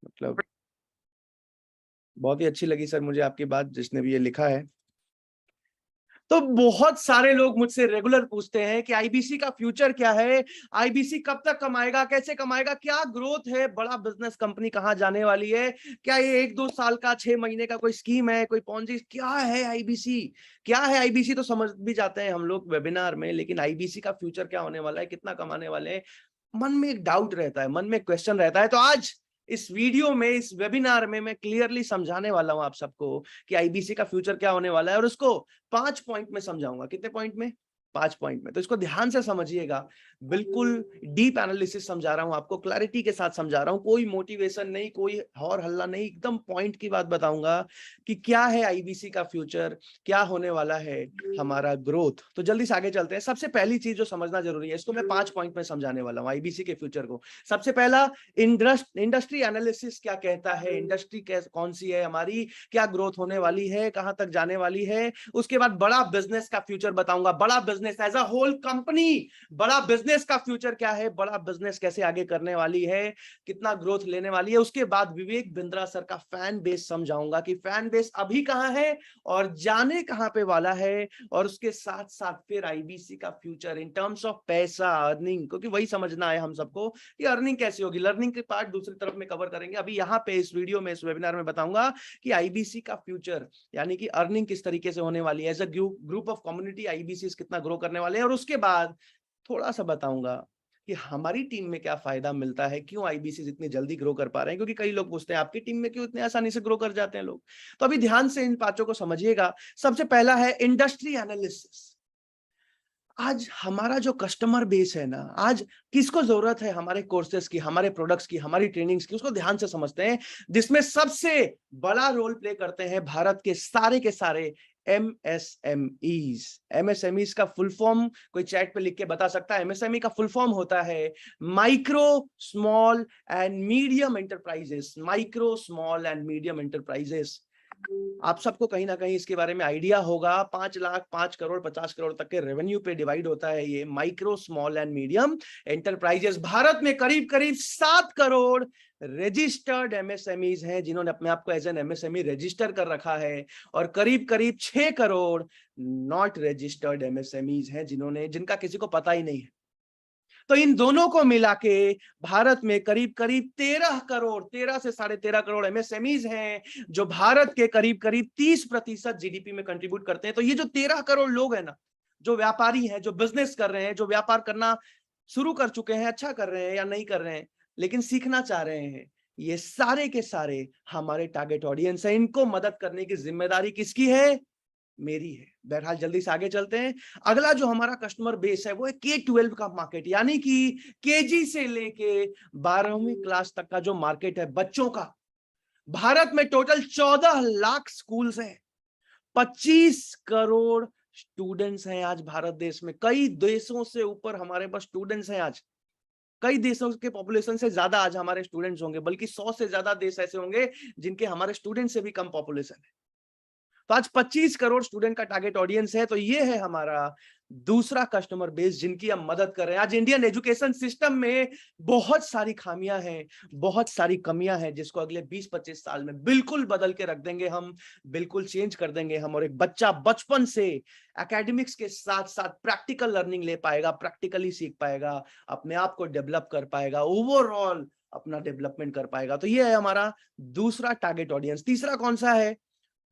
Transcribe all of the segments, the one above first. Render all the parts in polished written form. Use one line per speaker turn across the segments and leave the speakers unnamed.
मतलब बहुत ही अच्छी लगी सर मुझे आपकी बात, जिसने भी ये लिखा है। तो बहुत सारे लोग मुझसे रेगुलर पूछते हैं कि आईबीसी का फ्यूचर क्या है, आईबीसी कब तक कमाएगा, कैसे कमाएगा, क्या ग्रोथ है, बड़ा बिजनेस कंपनी कहां जाने वाली है, क्या ये 1-2 साल का 6 महीने का कोई स्कीम है, कोई पॉन्जी, क्या है आईबीसी, क्या है आईबीसी। तो समझ भी जाते हैं हम लोग वेबिनार में, लेकिन आईबीसी का फ्यूचर क्या होने वाला है, कितना कमाने वाले हैं, मन में एक डाउट रहता है, मन में एक क्वेश्चन रहता है। तो आज इस वीडियो में, इस वेबिनार में मैं क्लियरली समझाने वाला हूं आप सबको कि आईबीसी का फ्यूचर क्या होने वाला है, और उसको 5 पॉइंट में समझाऊंगा। कितने पॉइंट में? 5 पॉइंट में। तो इसको ध्यान से समझिएगा, बिल्कुल डीप एनालिसिस समझा रहा हूं आपको, क्लैरिटी के साथ समझा रहा हूं, कोई मोटिवेशन नहीं, कोई और हल्ला नहीं, एकदम पॉइंट की बात बताऊंगा कि क्या है आईबीसी का फ्यूचर, क्या होने वाला है हमारा ग्रोथ। तो जल्दी से आगे चलते हैं। सबसे पहली चीज जो समझना जरूरी है, इसको मैं 5 पॉइंट में समझाने वाला हूं आईबीसी के फ्यूचर को। सबसे पहला, इंडस्ट्री एनालिसिस क्या कहता है, इंडस्ट्री कौन सी है हमारी, क्या ग्रोथ होने वाली है, कहां तक जाने वाली है। उसके बाद बड़ा बिजनेस का फ्यूचर बताऊंगा, बड़ा business as a whole company, बड़ा बिजनेस का फ्यूचर क्या है, बड़ा बिजनेस कैसे आगे करने वाली है, कितना ग्रोथ लेने वाली है। उसके बाद विवेक बिंद्रा सर का फैन बेस समझाऊंगा कि फैन बेस अभी कहां है और जाने कहां पे वाला है, और उसके साथ साथ फिर आईबीसी का फ्यूचर इन टर्म्स ऑफ पैसा, अर्निंग, क्योंकि वही समझना है हम सबको कि अर्निंग कैसी होगी। लर्निंग के पार्ट दूसरी तरफ में कवर करेंगे, अभी यहाँ पे इस वीडियो में, इस वेबिनार में बताऊंगा कि आईबीसी का फ्यूचर यानी कि अर्निंग किस तरीके से होने वाली है, as a group of community IBC कितना ग्रो करने वाले हैं। और उसके बाद थोड़ा सा बताऊंगा कि हमारी टीम में क्या फायदा मिलता है, क्यों आईबीसी इतनी जल्दी ग्रो कर पा रहे हैं, क्योंकि कई लोग पूछते हैं आपकी टीम में क्यों इतने आसानी से ग्रो कर जाते हैं लोग। तो अभी ध्यान से इन पांचों को समझिएगा। सबसे पहला है इंडस्ट्री एनालिसिस। आज हमारा जो कस्टमर बेस है ना, आज किसको जरूरत है हमारे कोर्सेज की, हमारे प्रोडक्ट्स की, हमारी ट्रेनिंग्स की, उसको ध्यान से समझते हैं। जिसमें सबसे बड़ा रोल प्ले करते हैं भारत के सारे एमएसएमईज। एमएसएमईज का फुल फॉर्म कोई चैट पे लिख के बता सकता है? एमएसएमई का फुल फॉर्म होता है micro small and medium enterprises. Micro small and medium enterprises, आप सबको कहीं ना कहीं इसके बारे में आइडिया होगा। 5 लाख, 5 करोड़, 50 करोड़ तक के रेवेन्यू पे डिवाइड होता है ये micro small and medium enterprises. Bharat में करीब करीब 7 करोड़ रजिस्टर्ड एमएसएमईज हैं जिन्होंने अपने आप को एज एन एमएसएमई रजिस्टर कर रखा है, और करीब करीब 6 करोड़ नॉट रजिस्टर्ड एमएसएमईज हैं जिनका किसी को पता ही नहीं है। तो इन दोनों को मिला के भारत में करीब करीब 13 करोड़, 13 से 13.5 करोड़ एमएसएमईज हैं जो भारत के करीब करीब 30% जीडीपी में कंट्रीब्यूट करते हैं। तो ये जो 13 करोड़ लोग हैं ना, जो व्यापारी हैं, जो बिजनेस कर रहे हैं, जो व्यापार करना शुरू कर चुके हैं, अच्छा कर रहे हैं या नहीं कर रहे हैं लेकिन सीखना चाह रहे हैं, ये सारे के सारे हमारे टारगेट ऑडियंस है। इनको मदद करने की जिम्मेदारी किसकी है? मेरी है। बहरहाल जल्दी से आगे चलते हैं। अगला जो हमारा कस्टमर बेस है वो है K-12 का मार्केट, यानी कि केजी से लेके 12वीं क्लास तक का जो मार्केट है बच्चों का। भारत में टोटल 14 लाख स्कूल्स हैं, 25 करोड़ स्टूडेंट्स हैं आज भारत देश में। कई देशों से ऊपर हमारे पास स्टूडेंट्स हैं आज, कई देशों के पॉपुलेशन से ज्यादा आज हमारे स्टूडेंट्स होंगे, बल्कि 100 से ज्यादा देश ऐसे होंगे जिनके हमारे स्टूडेंट से भी कम पॉपुलेशन है। तो आज 25 करोड़ स्टूडेंट का टारगेट ऑडियंस है। तो ये है हमारा दूसरा कस्टमर बेस जिनकी हम मदद कर रहे हैं। आज इंडियन एजुकेशन सिस्टम में बहुत सारी खामियां हैं, बहुत सारी कमियां हैं, जिसको अगले 20-25 साल में बिल्कुल बदल के रख देंगे हम, बिल्कुल चेंज कर देंगे हम। और एक बच्चा बचपन से एकेडमिक्स के साथ साथ प्रैक्टिकल लर्निंग ले पाएगा, प्रैक्टिकली सीख पाएगा, अपने आप को डेवलप कर पाएगा, ओवरऑल अपना डेवलपमेंट कर पाएगा। तो ये है हमारा दूसरा टारगेट ऑडियंस। तीसरा कौन सा है?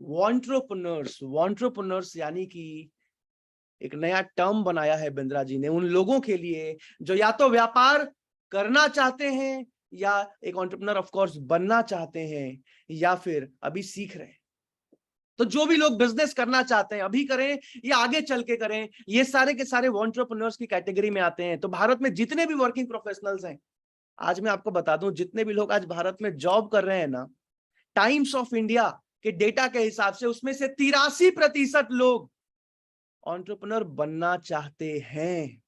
वॉन्ट्रोप्रनर्स। वॉन्ट्रोप्रनर्स यानी कि एक नया टर्म बनाया है बिंद्रा जी ने उन लोगों के लिए जो या तो व्यापार करना चाहते हैं, या एक एंटरप्रेन्योर ऑफ कोर्स बनना चाहते हैं, या फिर अभी सीख रहे हैं। तो जो भी लोग बिजनेस करना चाहते हैं, अभी करें या आगे चल के करें, ये सारे के सारे वॉन्ट्रोप्रनर्स की कैटेगरी में आते हैं। तो भारत में जितने भी वर्किंग प्रोफेशनल्स हैं, आज मैं आपको बता दूं, जितने भी लोग आज भारत में जॉब कर रहे हैं ना, टाइम्स ऑफ इंडिया के डेटा के हिसाब से उसमें से 83% लोग एंटरप्रेन्योर बनना चाहते हैं।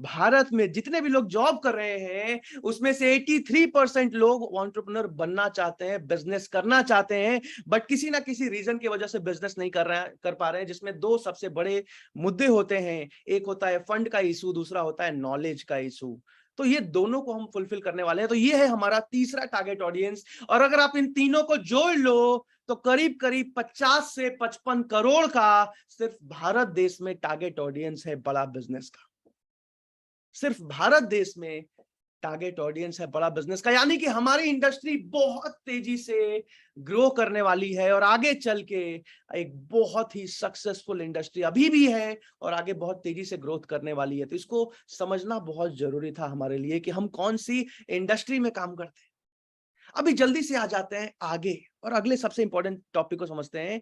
भारत में जितने भी लोग जॉब कर रहे हैं उसमें से 83% लोग एंटरप्रेन्योर बनना चाहते हैं, बिजनेस करना चाहते हैं, बट किसी ना किसी रीजन की वजह से बिजनेस नहीं कर पा रहे हैं। जिसमें दो सबसे बड़े मुद्दे होते हैं, एक होता है फंड का इशू, दूसरा होता है नॉलेज का इशू। तो ये दोनों को हम फुलफिल करने वाले हैं। तो ये है हमारा तीसरा टारगेट ऑडियंस। और अगर आप इन तीनों को जोड़ लो तो करीब करीब 50 से 55 करोड़ का सिर्फ भारत देश में टारगेट ऑडियंस है बड़ा बिजनेस का। सिर्फ भारत देश में टारगेट ऑडियंस है बड़ा बिजनेस का। यानी कि हमारी इंडस्ट्री बहुत तेजी से ग्रो करने वाली है और आगे चल के एक बहुत ही सक्सेसफुल इंडस्ट्री अभी भी है और आगे बहुत तेजी से ग्रोथ करने वाली है। तो इसको समझना बहुत जरूरी था हमारे लिए कि हम कौन सी इंडस्ट्री में काम करते हैं। अभी जल्दी से आ जाते हैं आगे और अगले सबसे इंपॉर्टेंट टॉपिक को समझते हैं।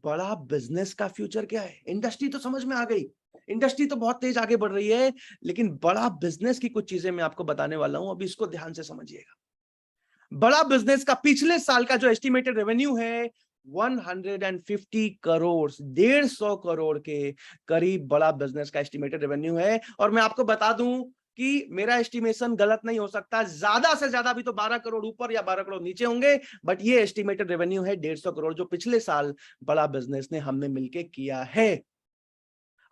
बड़ा बिजनेस का फ्यूचर क्या है? इंडस्ट्री तो समझ में आ गई, इंडस्ट्री तो बहुत तेज आगे बढ़ रही है, लेकिन बड़ा बिजनेस की कुछ चीजें मैं आपको बताने वाला हूं, अभी इसको ध्यान से समझिएगा। बड़ा बिजनेस का पिछले साल का जो एस्टिमेटेड रेवेन्यू है 150 करोड़, 150 करोड़ के करीब बड़ा बिजनेस का एस्टिमेटेड रेवेन्यू है। और मैं आपको बता दूं कि मेरा एस्टिमेशन गलत नहीं हो सकता, ज्यादा से ज्यादा भी तो 12 करोड़ ऊपर या 12 करोड़ नीचे होंगे, बट ये एस्टिमेटेड रेवेन्यू है 150 करोड़ जो पिछले साल बड़ा बिजनेस ने हमने मिलके किया है।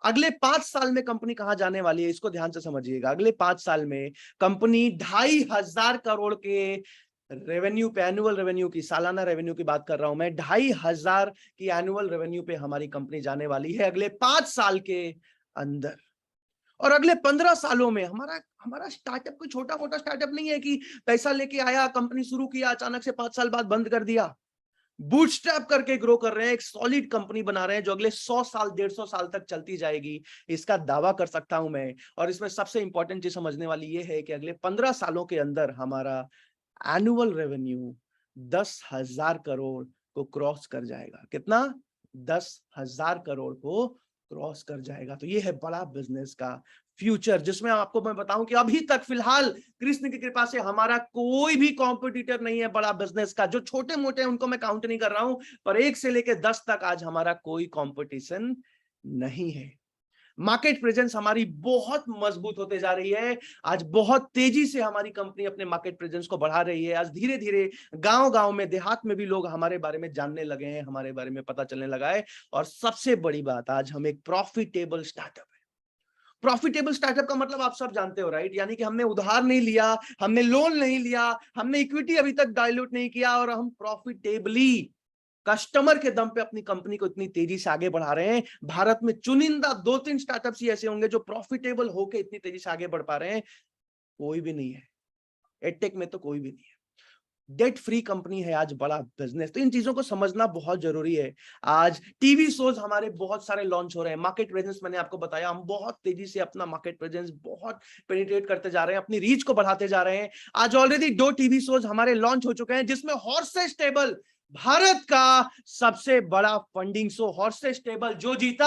अगले 5 साल में कंपनी कहां जाने वाली है इसको ध्यान से समझिएगा। अगले 5 साल में कंपनी 2,500 करोड़ के रेवेन्यू पे, एनुअल रेवेन्यू की, सालाना रेवेन्यू की बात कर रहा हूं मैं, 2,500 की एनुअल रेवेन्यू पे हमारी कंपनी जाने वाली है अगले 5 साल के अंदर। और अगले 15 सालों में हमारा हमारा स्टार्टअप कोई छोटा मोटा स्टार्टअप नहीं है कि पैसा लेके आया, कंपनी शुरू किया, अचानक से 5 साल बाद बंद कर दिया। बूटस्ट्रैप करके ग्रो कर रहे हैं, एक सॉलिड कंपनी बना रहे हैं जो अगले 100 साल 150 साल तक चलती जाएगी, इसका दावा कर सकता हूं मैं। और इसमें सबसे इंपॉर्टेंट चीज समझने वाली ये है कि अगले 15 सालों के अंदर हमारा एनुअल रेवेन्यू 10,000 करोड़ को क्रॉस कर जाएगा। कितना? 10,000 करोड़ को क्रॉस कर जाएगा। तो ये है बड़ा बिजनेस का फ्यूचर, जिसमें आपको मैं बताऊं कि अभी तक फिलहाल कृष्ण की कृपा से हमारा कोई भी कॉम्पिटिटर नहीं है बड़ा बिजनेस का। जो छोटे मोटे उनको मैं काउंट नहीं कर रहा हूं, पर 1 से लेकर 10 तक आज हमारा कोई कंपटीशन नहीं है। मार्केट प्रेजेंस हमारी बहुत मजबूत होते जा रही है। आज बहुत तेजी से हमारी कंपनी अपने मार्केट प्रेजेंस को बढ़ा रही है। आज धीरे धीरे गांव गांव में, देहात में भी लोग हमारे बारे में जानने लगे हैं, हमारे बारे में पता चलने लगा है। और सबसे बड़ी बात, आज हम एक प्रॉफिटेबल स्टार्टअप है। प्रॉफिटेबल स्टार्टअप का मतलब आप सब जानते हो, राइट? यानी कि हमने उधार नहीं लिया, हमने लोन नहीं लिया, हमने इक्विटी अभी तक डाइल्यूट नहीं किया और हम प्रॉफिटेबली कस्टमर के दम पे अपनी कंपनी को इतनी तेजी से आगे बढ़ा रहे हैं। भारत में चुनिंदा 2-3 स्टार्टअप्स ही ऐसे होंगे जो प्रॉफिटेबल होके इतनी तेजी से आगे बढ़ पा रहे हैं, कोई भी नहीं है। एडटेक में तो कोई भी नहीं है। डेट फ्री कंपनी है आज बड़ा बिजनेस। तो इन चीजों को समझना बहुत जरूरी है। आज टीवी शोज हमारे बहुत सारे लॉन्च हो रहे हैं। मार्केट प्रेजेंस मैंने आपको बताया, हम बहुत तेजी से अपना मार्केट प्रेजेंस बहुत पेनिट्रेट करते जा रहे हैं, अपनी रीच को बढ़ाते जा रहे हैं। आज ऑलरेडी 2 टीवी शोज हमारे लॉन्च हो चुके हैं, जिसमें हॉर्सेस टेबल, भारत का सबसे बड़ा फंडिंग शो हॉर्सेस टेबल, जो जीता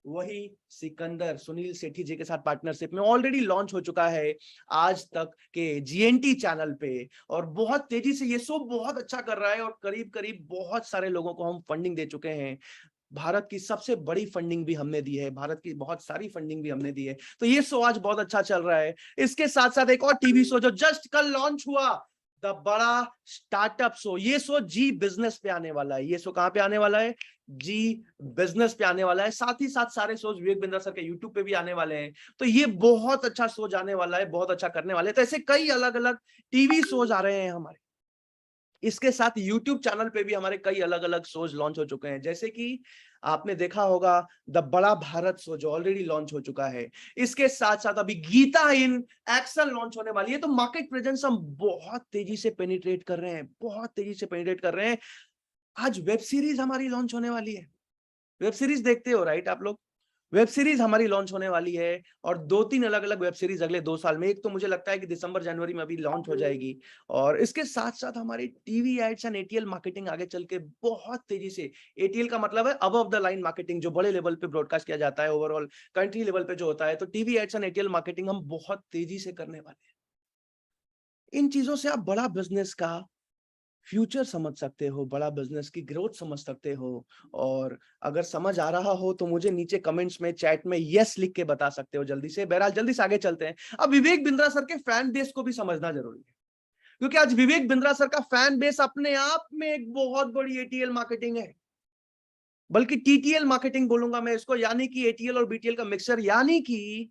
वही सिकंदर, सुनील सेठी जी के साथ पार्टनरशिप में ऑलरेडी लॉन्च हो चुका है आज तक के जीएनटी चैनल पे। और बहुत तेजी से ये शो बहुत अच्छा कर रहा है और करीब करीब बहुत सारे लोगों को हम फंडिंग दे चुके हैं। भारत की सबसे बड़ी फंडिंग भी हमने दी है, भारत की बहुत सारी फंडिंग भी हमने दी है। तो ये शो आज बहुत अच्छा चल रहा है। इसके साथ साथ एक और टीवी शो जो जस्ट कल लॉन्च हुआ, द बड़ा स्टार्टअप शो। ये शो जी बिजनेस पे आने वाला है। ये शो कहां पे आने वाला है? जी बिजनेस पे आने वाला है। साथ ही साथ सारे शोज विवेक बिंद्रा सर के यूट्यूब पे भी आने वाले हैं। तो ये बहुत अच्छा शो जाने वाला है, बहुत अच्छा करने वाले हैं। तो ऐसे कई अलग अलग टीवी शोज आ रहे हैं हमारे। इसके साथ YouTube चैनल पे भी हमारे कई अलग अलग शोज लॉन्च हो चुके हैं, जैसे कि आपने देखा होगा द बड़ा भारत शो जो ऑलरेडी लॉन्च हो चुका है। इसके साथ साथ अभी गीता इन एक्शन लॉन्च होने वाली है। तो मार्केट प्रेजेंस हम बहुत तेजी से पेनिट्रेट कर रहे हैं, बहुत तेजी से पेनिट्रेट कर रहे हैं। आज वेब सीरीज हमारी लॉन्च होने वाली है। वेब सीरीज देखते हो, राइट आप लोग? वेब सीरीज हमारी लॉन्च होने वाली है और 2-3 अलग अलग वेब सीरीज अगले 2 साल में। एक तो मुझे लगता है कि दिसंबर जनवरी में अभी लॉन्च हो जाएगी। और इसके साथ साथ हमारी TV ads and ATL marketing आगे चल के बहुत तेजी से, एटीएल का मतलब है अबव द लाइन मार्केटिंग, जो बड़े लेवल पे ब्रॉडकास्ट किया जाता है, ओवरऑल कंट्री लेवल पे जो होता है। तो TV ads and ATL marketing हम बहुत तेजी से करने वाले हैं। इन चीजों से आप बड़ा बिजनेस का फ्यूचर समझ सकते हो, बड़ा बिजनेस की ग्रोथ समझ सकते हो। और अगर समझ आ रहा हो तो मुझे नीचे कमेंट्स में, चैट में यस लिख के बता सकते हो जल्दी से। बहरहाल जल्दी से आगे चलते हैं। अब विवेक बिंद्रा सर के फैन बेस को भी समझना जरूरी है, क्योंकि आज विवेक बिंद्रा सर का फैन बेस अपने आप में एक बहुत बड़ी एटीएल मार्केटिंग है, बल्कि टीटीएल मार्केटिंग बोलूंगा मैं इसको, यानी कि एटीएल और बीटीएल का मिक्सचर। यानी कि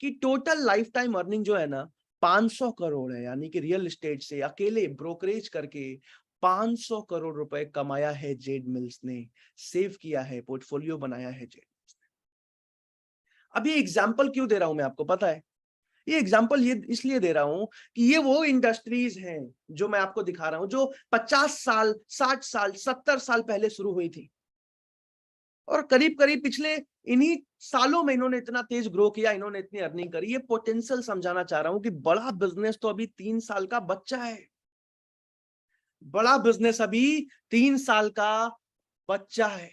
कि टोटल लाइफ टाइम अर्निंग जो है ना 500 करोड़ है, यानी कि रियल एस्टेट से अकेले ब्रोकरेज करके 500 करोड़ रुपए कमाया है जेड मिल्स ने, सेव किया है, पोर्टफोलियो बनाया है जेड मिल्स ने। अब ये एग्जाम्पल क्यों दे रहा हूं मैं आपको पता है? ये एग्जाम्पल ये इसलिए दे रहा हूं कि ये वो इंडस्ट्रीज हैं जो मैं आपको दिखा रहा हूं, जो 50 साल, 60 साल, 70 साल पहले शुरू हुई थी, और करीब करीब पिछले इन्हीं सालों में इन्होंने इतना तेज ग्रो किया, इन्होंने इतनी अर्निंग करी। ये पोटेंशियल समझाना चाह रहा हूं कि बड़ा बिजनेस तो अभी 3 साल का बच्चा है। बड़ा बिजनेस अभी 3 साल का बच्चा है।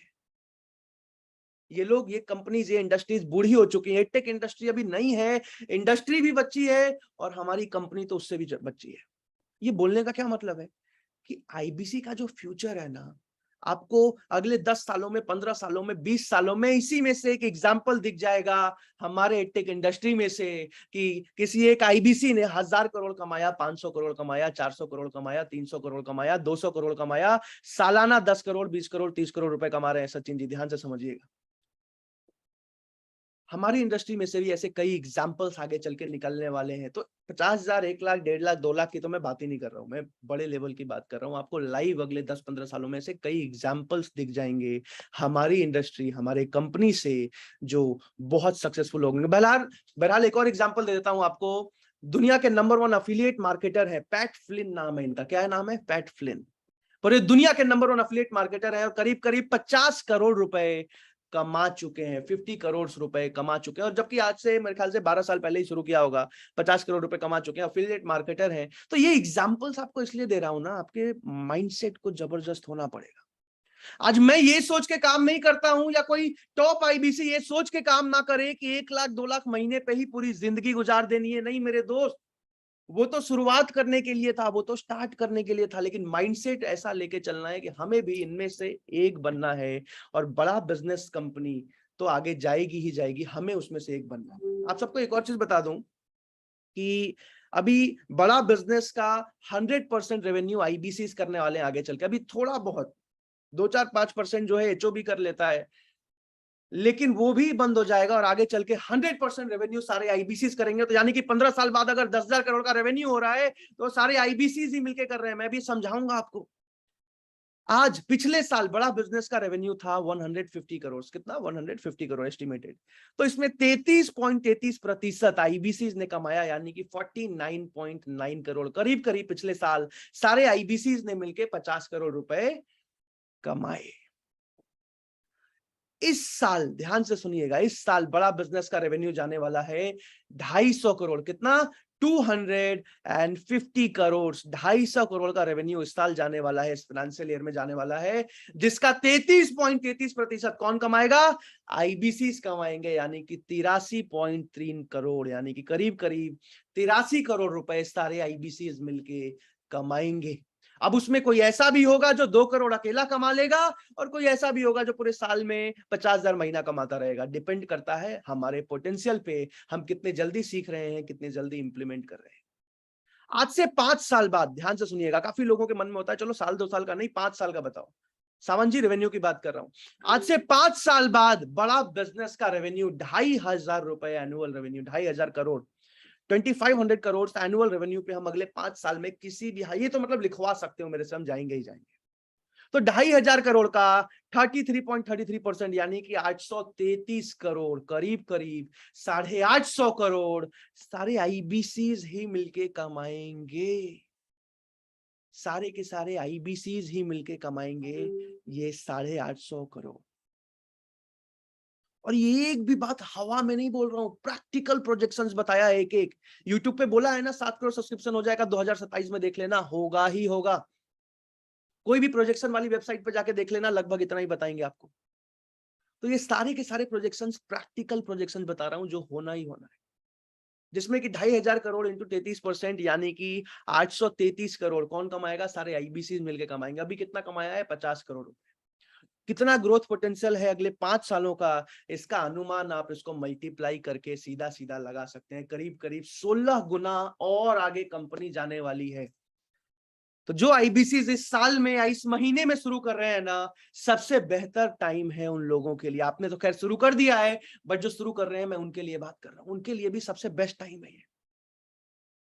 ये लोग, ये कंपनीज, ये इंडस्ट्रीज बूढ़ी हो चुकी है। टेक इंडस्ट्री अभी नहीं है, इंडस्ट्री भी बच्ची है, और हमारी कंपनी तो उससे भी बच्ची है। ये बोलने का क्या मतलब है कि आईबीसी का जो फ्यूचर है ना, आपको अगले 10 सालों में, 15 सालों में, 20 सालों में इसी में से एक एग्जाम्पल दिख जाएगा हमारे टेक इंडस्ट्री में से, कि किसी एक आईबीसी ने 1000 करोड़ कमाया, 500 करोड़ कमाया, 400 करोड़ कमाया, 300 करोड़ कमाया, 200 करोड़ कमाया, सालाना 10 करोड़, 20 करोड़, 30 करोड़ रुपए कमा रहे हैं। सचिन जी ध्यान से समझिएगा, हमारी इंडस्ट्री में से भी ऐसे कई एग्जाम्पल्स आगे चल के निकलने वाले हैं। तो 50,000, 1 लाख, 1.5 लाख, 2 लाख की तो मैं बात ही नहीं कर रहा हूं, मैं बड़े लेवल की बात कर रहा हूं। आपको लाइव अगले 10-15 सालों में से कई एग्जाम्पल्स दिख जाएंगे हमारी इंडस्ट्री, हमारे कंपनी से, जो बहुत सक्सेसफुल होंगे। बहरहाल बहरहाल एक और एग्जाम्पल दे देता हूं आपको। दुनिया के नंबर 1 अफिलिएट मार्केटर है, पैट फ्लिन नाम है इनका। क्या है नाम है? PAT Flint. पर ये दुनिया के नंबर 1 अफिलिएट मार्केटर है, और करीब करीब 50 करोड़ रुपए कमा चुके हैं, 50 करोड़ रुपए कमा चुके हैं। और जबकि आज से मेरे ख्याल से 12 साल पहले ही शुरू किया होगा, 50 करोड़ रुपए कमा चुके हैं, अफिलिएट मार्केटर हैं। तो ये एग्जांपल्स आपको इसलिए दे रहा हूं ना, आपके माइंडसेट को जबरदस्त होना पड़ेगा। आज मैं ये सोच के काम नहीं करता हूं, या कोई टॉप आईबीसी ये सोच के काम ना करे कि 1 लाख 2 लाख महीने पे ही पूरी जिंदगी गुजार देनी है। नहीं मेरे दोस्त, वो तो शुरुआत करने के लिए था, वो तो स्टार्ट करने के लिए था, लेकिन माइंडसेट ऐसा लेके चलना है कि हमें भी इनमें से एक बनना है, और बड़ा बिजनेस कंपनी तो आगे जाएगी ही जाएगी, हमें उसमें से एक बनना है। आप सबको एक और चीज बता दूं कि अभी बड़ा बिजनेस का 100% रेवेन्यू आईबीसी करने वाले हैं आगे चल के। अभी थोड़ा बहुत 2-4-5% जो है एचओबी कर लेता है, लेकिन वो भी बंद हो जाएगा, और आगे चल के 100% रेवेन्यू सारे आईबीसीज करेंगे। तो यानी कि 15 साल बाद अगर 10,000 करोड़ का रेवेन्यू हो रहा है, तो सारे आईबीसीज ही मिलके कर रहे हैं। मैं भी समझाऊंगा आपको। आज पिछले साल बड़ा बिजनेस का रेवेन्यू था 150 करोड़। कितना? 150 करोड़ एस्टिमेटेड। तो इसमें 33.33% आईबीसीज ने कमाया, यानी कि 49.9 करोड़ करीब करीब पिछले साल सारे आईबीसीज ने मिलके 50 करोड़ रुपए कमाए। इस साल ध्यान से सुनिएगा, इस साल बड़ा बिजनेस का रेवेन्यू जाने वाला है 250 करोड़। कितना? 250 करोड़। 250 करोड़ का रेवेन्यू इस साल जाने वाला है, इस फाइनेंशियल ईयर में जाने वाला है, जिसका 33.33% कौन कमाएगा? आईबीसी कमाएंगे, यानी कि 83.3 करोड़, यानी कि करीब करीब 83 करोड़ रुपए सारे आईबीसी मिलके कमाएंगे। अब उसमें कोई ऐसा भी होगा जो 2 करोड़ अकेला कमा लेगा, और कोई ऐसा भी होगा जो पूरे साल में 50,000 महीना कमाता रहेगा। डिपेंड करता है हमारे पोटेंशियल पे, हम कितने जल्दी सीख रहे हैं, कितने जल्दी इंप्लीमेंट कर रहे हैं। आज से 5 साल बाद, ध्यान से सुनिएगा, काफी लोगों के मन में होता है चलो साल 2 साल का नहीं, 5 साल का बताओ। सावन जी रेवेन्यू की बात कर रहा हूं। आज से 5 साल बाद बड़ा बिजनेस का रेवेन्यू 2,500 रुपए, annual revenue 2,500 crore, 2,500 crore annual revenue पे हम अगले 5 साल में किसी भी, ये तो मतलब लिखवा सकते हो मेरे से, हम जाएंगे ही जाएंगे। तो 2,500 करोड़ का 33.33%, यानी कि 833 करोड़, करीब करीब 850 करोड़ सारे आईबीसीज ही मिलके कमाएंगे। सारे के सारे आईबीसीज ही मिलके कमाएंगे ये 850 करोड़। और ये एक भी बात हवा में नहीं बोल रहा हूं, प्रैक्टिकल प्रोजेक्शंस बताया एक एक। यूट्यूब पे बोला है ना 7 करोड़ सब्सक्रिप्शन हो जाएगा 2027 में, देख लेना, होगा ही होगा। कोई भी प्रोजेक्शन वाली वेबसाइट पे जाके देख लेना, लगभग इतना ही बताएंगे आपको। तो ये सारे के सारे प्रोजेक्शंस प्रैक्टिकल प्रोजेक्शन बता रहा हूं, जो होना ही होना है, जिसमें कि 2,500 करोड़ इंटू 33%, यानी कि 833 करोड़ कौन कमाएगा? सारे आईबीसी मिलकर कमाएंगे। अभी कितना कमाया है? 50 करोड़ रुपए। कितना ग्रोथ पोटेंशियल है अगले 5 सालों का, इसका अनुमान आप इसको मल्टीप्लाई करके सीधा सीधा लगा सकते हैं। करीब करीब 16 गुना और आगे कंपनी जाने वाली है। तो जो आईबीसी इस साल में या इस महीने में शुरू कर रहे हैं ना, सबसे बेहतर टाइम है उन लोगों के लिए। आपने तो खैर शुरू कर दिया है, बट जो शुरू कर रहे हैं मैं उनके लिए बात कर रहा हूं, उनके लिए भी सबसे बेस्ट टाइम है ये।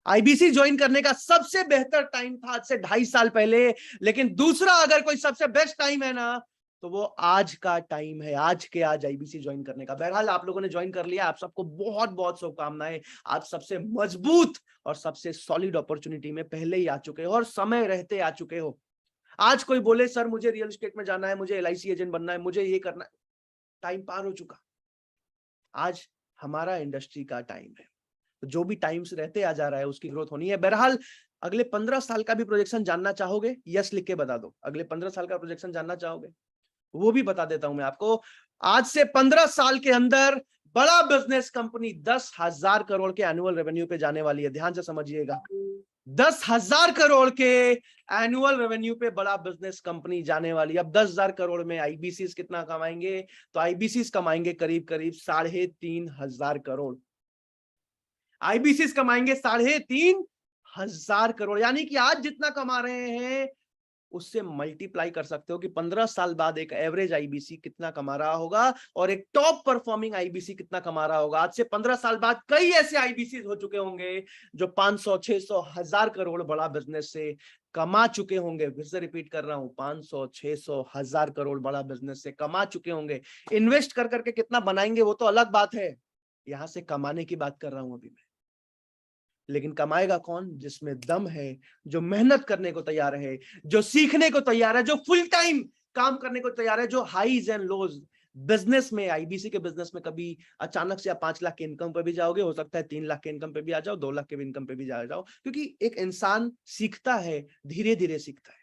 आईबीसी ज्वाइन करने का सबसे बेहतर टाइम था आज से 2.5 साल पहले, लेकिन दूसरा अगर कोई सबसे बेस्ट टाइम है ना, तो वो आज का टाइम है, आज के आज आईबीसी ज्वाइन करने का। बहरहाल आप लोगों ने ज्वाइन कर लिया, आप सबको बहुत बहुत शुभकामनाएं। आप सबसे मजबूत और सबसे सॉलिड अपॉर्चुनिटी में पहले ही आ चुके हो और समय रहते आ चुके हो। आज कोई बोले सर मुझे रियल एस्टेट में जाना है, मुझे एलआईसी एजेंट बनना है, मुझे ये करना है, टाइम पार हो चुका। आज हमारा इंडस्ट्री का टाइम है। तो जो भी टाइम्स रहते आ जा रहा है उसकी ग्रोथ होनी है। बहरहाल अगले 15 साल का भी प्रोजेक्शन जानना चाहोगे? यस लिख के बता दो। अगले 15 साल का प्रोजेक्शन जानना चाहोगे? वो भी बता देता हूं मैं आपको। आज से 15 साल के अंदर बड़ा बिजनेस कंपनी 10,000 करोड़ के एनुअल रेवेन्यू पे जाने वाली है। ध्यान से समझिएगा, 10,000 करोड़ के एनुअल रेवेन्यू पे बड़ा बिजनेस कंपनी जाने वाली है। अब 10,000 करोड़ में आईबीसी कितना कमाएंगे? तो आईबीसी कमाएंगे करीब करीब 3,500 करोड़। आईबीसी कमाएंगे 3,500 करोड़, यानी कि आज जितना कमा रहे हैं उससे मल्टीप्लाई कर सकते हो कि 15 साल बाद एक एवरेज आईबीसी कितना कमा रहा होगा और एक टॉप परफॉर्मिंग आईबीसी कितना कमा रहा होगा। आज से 15 साल बाद कई ऐसे आईबीसी हो चुके होंगे जो 500, 600, 1,000 करोड़ बड़ा बिजनेस से कमा चुके होंगे। फिर से रिपीट कर रहा हूं, 500, 600, 1,000 करोड़ बड़ा बिजनेस से कमा चुके होंगे। इन्वेस्ट कर करके कितना बनाएंगे वो तो अलग बात है, यहां से कमाने की बात कर रहा हूं अभी मैं। लेकिन कमाएगा कौन? जिसमें दम है, जो मेहनत करने को तैयार है, जो सीखने को तैयार है, जो फुल टाइम काम करने को तैयार है, जो हाईज एंड लोज बिजनेस में, आईबीसी के बिजनेस में कभी अचानक से आप 5 लाख के इनकम पे भी जाओगे, हो सकता है 3 लाख के इनकम पे भी आ जाओ, 2 लाख के इनकम पे भी जाओ, क्योंकि एक इंसान सीखता है, धीरे धीरे सीखता है,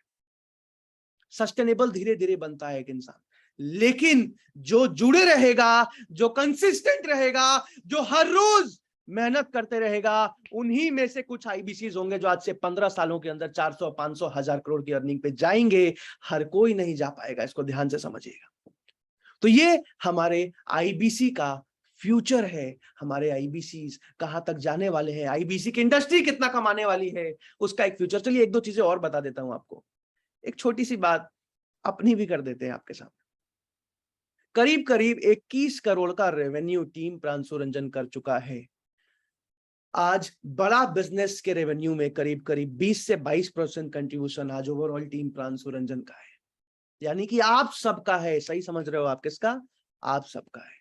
सस्टेनेबल धीरे धीरे बनता है एक इंसान। लेकिन जो जुड़े रहेगा, जो कंसिस्टेंट रहेगा, जो हर रोज मेहनत करते रहेगा, उन्हीं में से कुछ आईबीसीज होंगे जो आज से 15 सालों के अंदर 400, 500, 1,000 करोड़ की अर्निंग पे जाएंगे। हर कोई नहीं जा पाएगा, इसको ध्यान से समझिएगा। तो ये हमारे आईबीसी का फ्यूचर है, हमारे आईबीसीज कहां तक जाने वाले हैं, आईबीसी की इंडस्ट्री कितना कमाने वाली है, उसका एक फ्यूचर। चलिए एक दो चीजें और बता देता हूं आपको। एक छोटी सी बात अपनी भी कर देते हैं आपके सामने। करीब करीब 21 करोड़ का रेवेन्यू टीम प्रांशु रंजन कर चुका है। आज बड़ा बिजनेस के रेवेन्यू में करीब करीब 20 से 22% कंट्रीब्यूशन आज ओवरऑल टीम प्रांशु रंजन का है, यानी कि आप सबका है। सही समझ रहे हो आप? किसका? आप सबका है।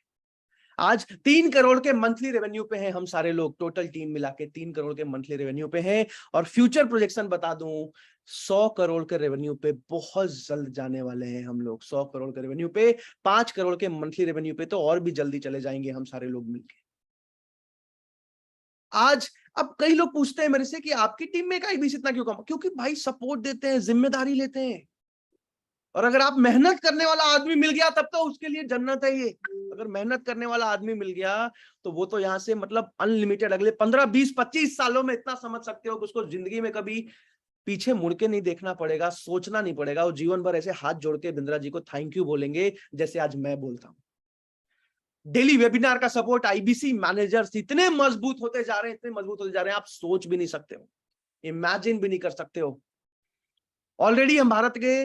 आज 3 करोड़ के मंथली रेवेन्यू पे हैं हम सारे लोग, टोटल टीम मिला के 3 करोड़ के मंथली रेवेन्यू पे हैं। और फ्यूचर प्रोजेक्शन बता दूं, 100 करोड़ के रेवेन्यू पे बहुत जल्द जाने वाले हैं हम लोग। 100 करोड़ के रेवेन्यू पे, 5 करोड़ के मंथली रेवेन्यू पे तो और भी जल्दी चले जाएंगे हम सारे लोग मिलके। आज अब कई लोग पूछते हैं मेरे से कि आपकी टीम में आईबीसी इतना क्यों कम? क्योंकि भाई सपोर्ट देते हैं, जिम्मेदारी लेते हैं। और अगर आप मेहनत करने वाला आदमी मिल गया तब तो उसके लिए जन्नत है ये। अगर मेहनत करने वाला आदमी मिल गया तो वो तो यहाँ से मतलब अनलिमिटेड अगले 15, 20, 25 सालों में इतना समझ सकते हो कि उसको जिंदगी में कभी पीछे मुड़ के नहीं देखना पड़ेगा, सोचना नहीं पड़ेगा। वो जीवन भर ऐसे हाथ जोड़ के बिंद्रा जी को थैंक यू बोलेंगे जैसे आज मैं बोलता हूँ। डेली वेबिनार का सपोर्ट, आईबीसी मैनेजर्स इतने मजबूत होते जा रहे हैं, इतने मजबूत होते जा रहे हैं, आप सोच भी नहीं सकते हो, इमेजिन भी नहीं कर सकते हो। ऑलरेडी हम भारत के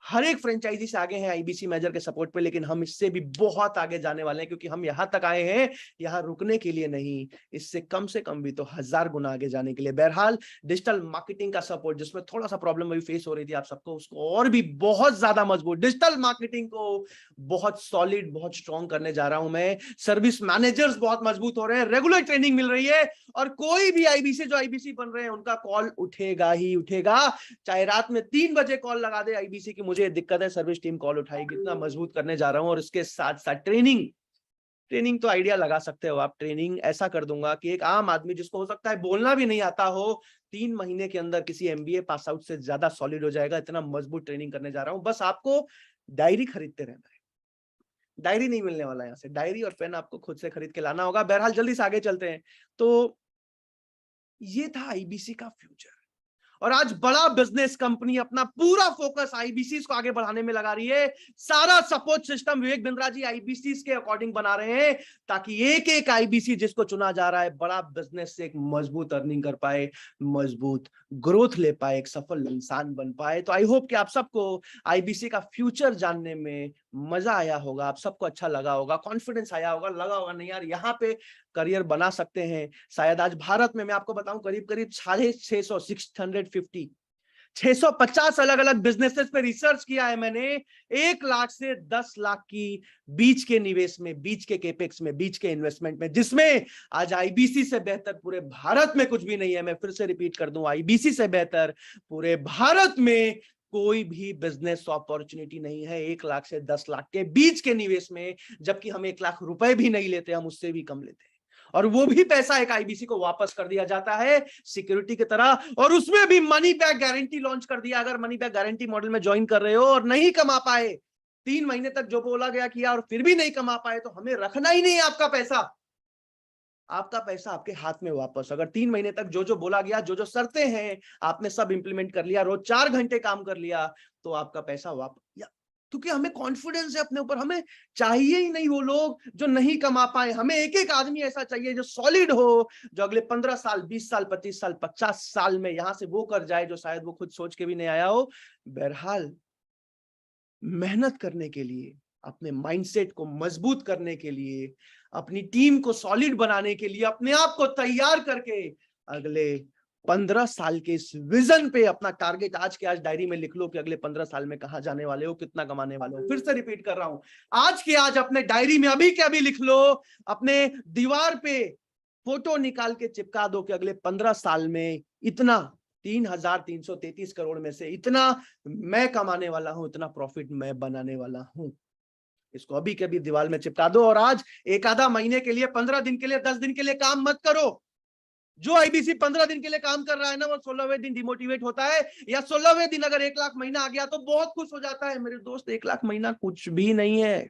हर एक फ्रेंचाइजी से आगे हैं आईबीसी मैनेजर के सपोर्ट पे, लेकिन हम इससे भी बहुत आगे जाने वाले हैं, क्योंकि हम यहां तक आए हैं यहां रुकने के लिए नहीं, इससे कम से कम भी तो 1,000 गुना आगे जाने के लिए। बहरहाल डिजिटल मार्केटिंग का सपोर्ट, जिसमें थोड़ा सा प्रॉब्लम अभी फेस हो रही थी आप सबको, उसको और भी बहुत ज्यादा मजबूत, डिजिटल मार्केटिंग को बहुत सॉलिड, बहुत स्ट्रॉन्ग करने जा रहा हूं मैं। सर्विस मैनेजर्स बहुत मजबूत हो रहे हैं, रेगुलर ट्रेनिंग मिल रही है, और कोई भी आईबीसी जो आईबीसी बन रहे हैं उनका कॉल उठेगा ही उठेगा, चाहे रात में 3 बजे कॉल लगा दे आईबीसी की मुझे दिक्कत है, सर्विस टीम कॉल उठाएगी। इतना मजबूत करने जा रहा हूं। और इसके साथ साथ ट्रेनिंग तो आइडिया लगा सकते हो आप। ट्रेनिंग ऐसा कर दूंगा कि एक आम आदमी जिसको हो सकता है बोलना भी नहीं आता हो, 3 महीने के अंदर किसी एमबीए पास आउट से ज्यादा सॉलिड हो जाएगा। इतना मजबूत ट्रेनिंग करने जा रहा हूं। बस आपको डायरी खरीदते रहना है। डायरी नहीं मिलने वाला यहाँ से, डायरी और पेन आपको खुद से खरीद के लाना होगा। बहरहाल जल्दी से आगे चलते हैं। तो ये था आईबीसी का फ्यूचर। और आज बड़ा बिजनेस कंपनी अपना पूरा फोकस आईबीसीज को आगे बढ़ाने में लगा रही है। सारा सपोर्ट सिस्टम विवेक बिंद्रा जी आईबीसीज के अकॉर्डिंग बना रहे हैं, ताकि एक एक आईबीसी जिसको चुना जा रहा है बड़ा बिजनेस से एक मजबूत अर्निंग कर पाए, मजबूत ग्रोथ ले पाए, एक सफल इंसान बन पाए। तो आई होप कि आप सबको आईबीसी का फ्यूचर जानने में मजा आया होगा, आप सबको अच्छा लगा होगा, कॉन्फिडेंस आया होगा, लगा होगा नहीं यार यहाँ पे करियर बना सकते हैं। शायद आज भारत में मैं आपको बताऊं करीब करीब 650 650 650 अलग अलग बिजनेसेस पे रिसर्च किया है मैंने। 1 लाख से 10 लाख की बीच के निवेश में, बीच के केपेक्स में, बीच के इन्वेस्टमेंट में, जिसमें आज आईबीसी से बेहतर पूरे भारत में कुछ भी नहीं है। मैं फिर से रिपीट कर दूं, आईबीसी से बेहतर पूरे भारत में कोई भी बिजनेस अपॉर्चुनिटी नहीं है 1 लाख से 10 लाख के बीच के निवेश में, जबकि हम 1 लाख रुपए भी नहीं लेते, हम उससे भी कम लेते हैं। और वो भी पैसा एक आईबीसी को वापस कर दिया जाता है सिक्योरिटी की तरह, और उसमें भी मनी बैक गारंटी लॉन्च कर दिया। अगर मनी बैक गारंटी मॉडल में ज्वाइन कर रहे हो और नहीं कमा पाए, 3 महीने तक जो बोला गया किया और फिर भी नहीं कमा पाए, तो हमें रखना ही नहीं है आपका पैसा। आपका पैसा आपके हाथ में वापस। अगर 3 महीने तक जो जो बोला गया, जो जो शर्तें हैं आपने सब इंप्लीमेंट कर लिया, रोज 4 घंटे काम कर लिया, तो आपका पैसा वापस। क्योंकि हमें कॉन्फिडेंस है अपने ऊपर, हमें चाहिए ही नहीं वो लोग जो नहीं कमा पाए। हमें एक एक आदमी ऐसा चाहिए जो सॉलिड हो, जो अगले 15 साल 20 साल 25 साल 50 साल में यहां से वो कर जाए जो शायद वो खुद सोच के भी नहीं आया हो। बहरहाल मेहनत करने के लिए, अपने माइंडसेट को मजबूत करने के लिए, अपनी टीम को सॉलिड बनाने के लिए, अपने आप को तैयार करके अगले 15 साल के इस विजन पे अपना टारगेट आज के आज डायरी में लिख लो कि अगले 15 साल में कहां जाने वाले हो, कितना कमाने वाले हो। फिर से रिपीट कर रहा हूं, आज के आज अपने डायरी में अभी के अभी लिख लो, अपने दीवार पे फोटो निकाल के चिपका दो कि अगले 15 साल में इतना 3,333 करोड़ में से इतना मैं कमाने वाला हूं, इतना प्रॉफिट मैं बनाने वाला हूं। इसको अभी के अभी दीवार में चिपका दो। और आज एक आधा महीने के लिए, 15 दिन के लिए, 10 दिन के लिए काम मत करो। जो आईबीसी 15 दिन के लिए काम कर रहा है ना, वो 16वें दिन डिमोटिवेट होता है, या 16वें दिन अगर 1 लाख महीना आ गया तो बहुत खुश हो जाता है। मेरे दोस्त, 1 लाख महीना कुछ भी नहीं है,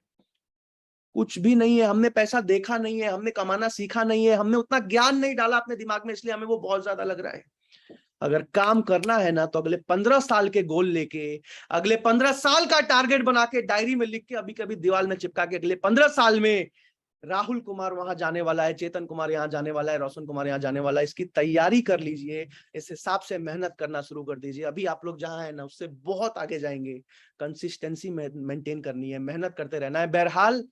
कुछ भी नहीं है। हमने पैसा देखा नहीं है, हमने कमाना सीखा नहीं है, हमने उतना ज्ञान नहीं डाला अपने दिमाग में, इसलिए हमें वो बहुत ज्यादा लग रहा है। अगर काम करना है ना, तो अगले 15 साल के गोल लेके, अगले 15 साल का टारगेट बना के डायरी में लिख के अभी कभी दीवार में चिपका के, अगले 15 साल में राहुल कुमार वहां जाने वाला है, चेतन कुमार यहाँ जाने वाला है, रोशन कुमार यहाँ जाने वाला है, इसकी तैयारी कर लीजिए। इस हिसाब से मेहनत करना शुरू कर दीजिए। अभी आप लोग जहां है ना, उससे बहुत आगे जाएंगे। कंसिस्टेंसी मेंटेन करनी है, मेहनत करते रहना है। बहरहाल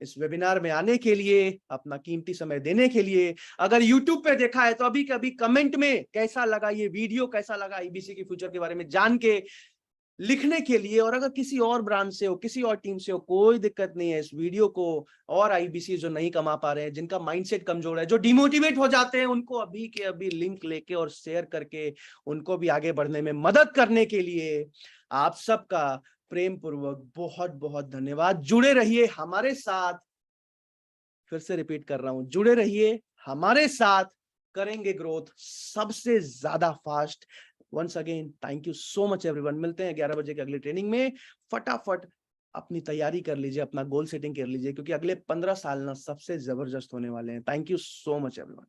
इस वेबिनार में आने के लिए, अपना कीमती समय देने के लिए, अगर YouTube पे देखा है तो अभी कभी कमेंट में कैसा लगा ये वीडियो, कैसा लगा आईबीसी के फ्यूचर के बारे में जान के लिखने के लिए। और अगर किसी और ब्रांच से हो, किसी और टीम से हो, कोई दिक्कत नहीं है। इस वीडियो को और आईबीसी जो नहीं कमा पा रहे हैं, जिनका माइंडसेट कमजोर है, जो डिमोटिवेट हो जाते हैं, उनको अभी के अभी लिंक लेके और शेयर करके उनको भी आगे बढ़ने में मदद करने के लिए आप सबका प्रेम पूर्वक बहुत बहुत धन्यवाद। जुड़े रहिए हमारे साथ, फिर से रिपीट कर रहा हूं, जुड़े रहिए हमारे साथ, करेंगे ग्रोथ सबसे ज्यादा fast. Once again thank you so much everyone. मिलते हैं 11 बजे की अगली ट्रेनिंग में। फटाफट अपनी तैयारी कर लीजिए, अपना गोल सेटिंग कर लीजिए, क्योंकि अगले 15 साल ना सबसे जबरदस्त होने वाले हैं। Thank you so much everyone.